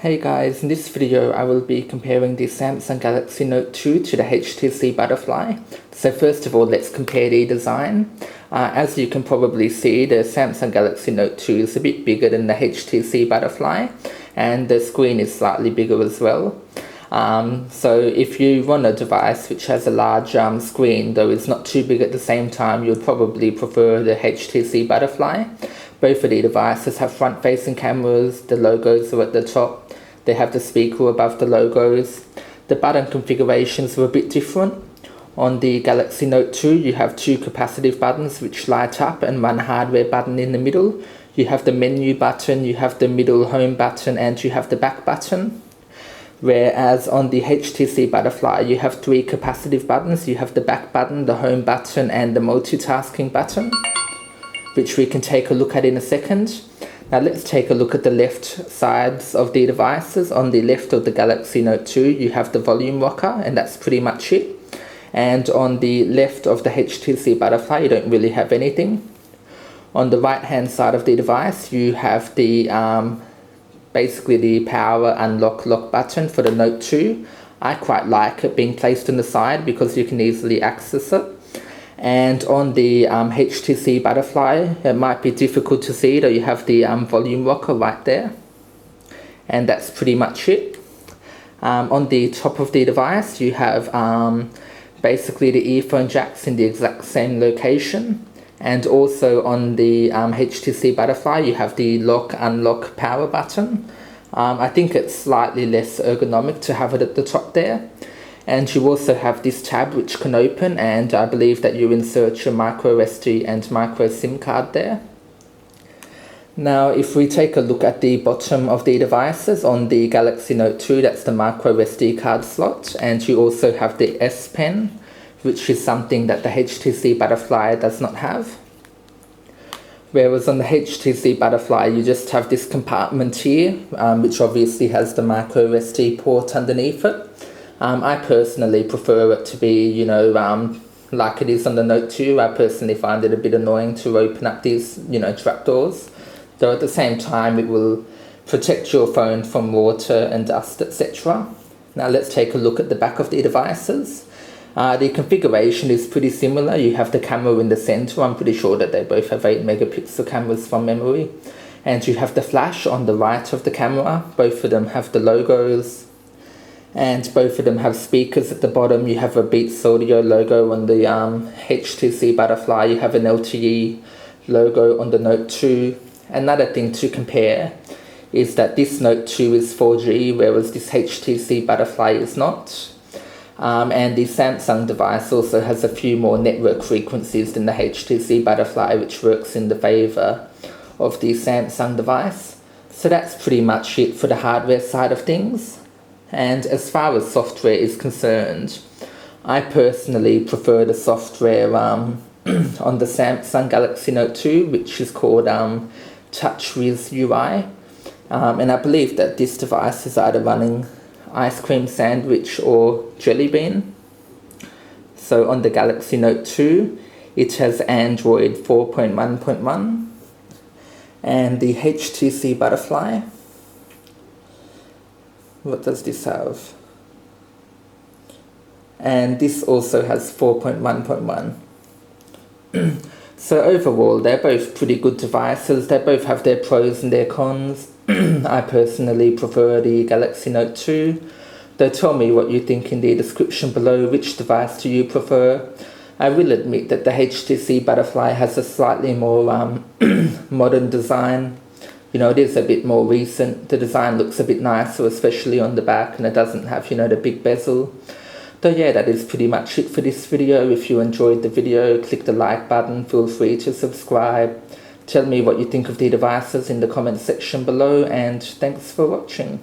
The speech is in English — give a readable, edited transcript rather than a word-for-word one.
Hey guys, in this video I will be comparing the Samsung Galaxy Note 2 to the HTC Butterfly. So first of all, let's compare the design. As you can probably see, the Samsung Galaxy Note 2 is a bit bigger than the HTC Butterfly, and the screen is slightly bigger as well. So if you want a device which has a large screen, though it's not too big at the same time, you'll probably prefer the HTC Butterfly. Both of the devices have front-facing cameras, the logos are at the top, they have the speaker above the logos. The button configurations were a bit different. On the Galaxy Note 2 you have two capacitive buttons which light up and one hardware button in the middle. You have the menu button, you have the middle home button, and you have the back button. Whereas on the HTC Butterfly you have three capacitive buttons. You have the back button, the home button, and the multitasking button, which we can take a look at in a second. Now let's take a look at the left sides of the devices. On the left of the Galaxy Note 2 you have the volume rocker, and that's pretty much it. And on the left of the HTC Butterfly you don't really have anything. On the right hand side of the device you have the basically the power unlock lock button for the Note 2. I quite like it being placed on the side because you can easily access it. And on the HTC Butterfly, it might be difficult to see, though you have the volume rocker right there. And that's pretty much it. On the top of the device, you have basically the earphone jacks in the exact same location. And also on the HTC Butterfly, you have the lock unlock power button. I think it's slightly less ergonomic to have it at the top there. And you also have this tab which can open, and I believe that you insert your micro SD and micro SIM card there. Now if we take a look at the bottom of the devices, on the Galaxy Note 2 that's the micro SD card slot, and you also have the S Pen, which is something that the HTC Butterfly does not have. Whereas on the HTC Butterfly you just have this compartment here, which obviously has the micro SD port underneath it. I personally prefer it to be, like it is on the Note 2. I personally find it a bit annoying to open up these, trapdoors. Though at the same time it will protect your phone from water and dust, etc. Now let's take a look at the back of the devices. The configuration is pretty similar. You have the camera in the center. I'm pretty sure that they both have 8 megapixel cameras from memory. And you have the flash on the right of the camera. Both of them have the logos. And both of them have speakers at the bottom. You have a Beats Audio logo on the HTC Butterfly. You have an LTE logo on the Note 2. Another thing to compare is that this Note 2 is 4G, whereas this HTC Butterfly is not. And the Samsung device also has a few more network frequencies than the HTC Butterfly, which works in the favor of the Samsung device. So that's pretty much it for the hardware side of things. And as far as software is concerned, I personally prefer the software on the Samsung Galaxy Note 2, which is called TouchWiz UI. And I believe that this device is either running Ice Cream Sandwich or Jelly Bean. So on the Galaxy Note 2, it has Android 4.1.1. And the HTC Butterfly, what does this have? And this also has 4.1.1. So overall, they're both pretty good devices. They both have their pros and their cons. I personally prefer the Galaxy Note 2. Though tell me what you think in the description below. Which device do you prefer? I will admit that the HTC Butterfly has a slightly more modern design. It is a bit more recent. The design looks a bit nicer, especially on the back, and it doesn't have, the big bezel. So yeah, that is pretty much it for this video. If you enjoyed the video, click the like button. Feel free to subscribe. Tell me what you think of the devices in the comment section below, and thanks for watching.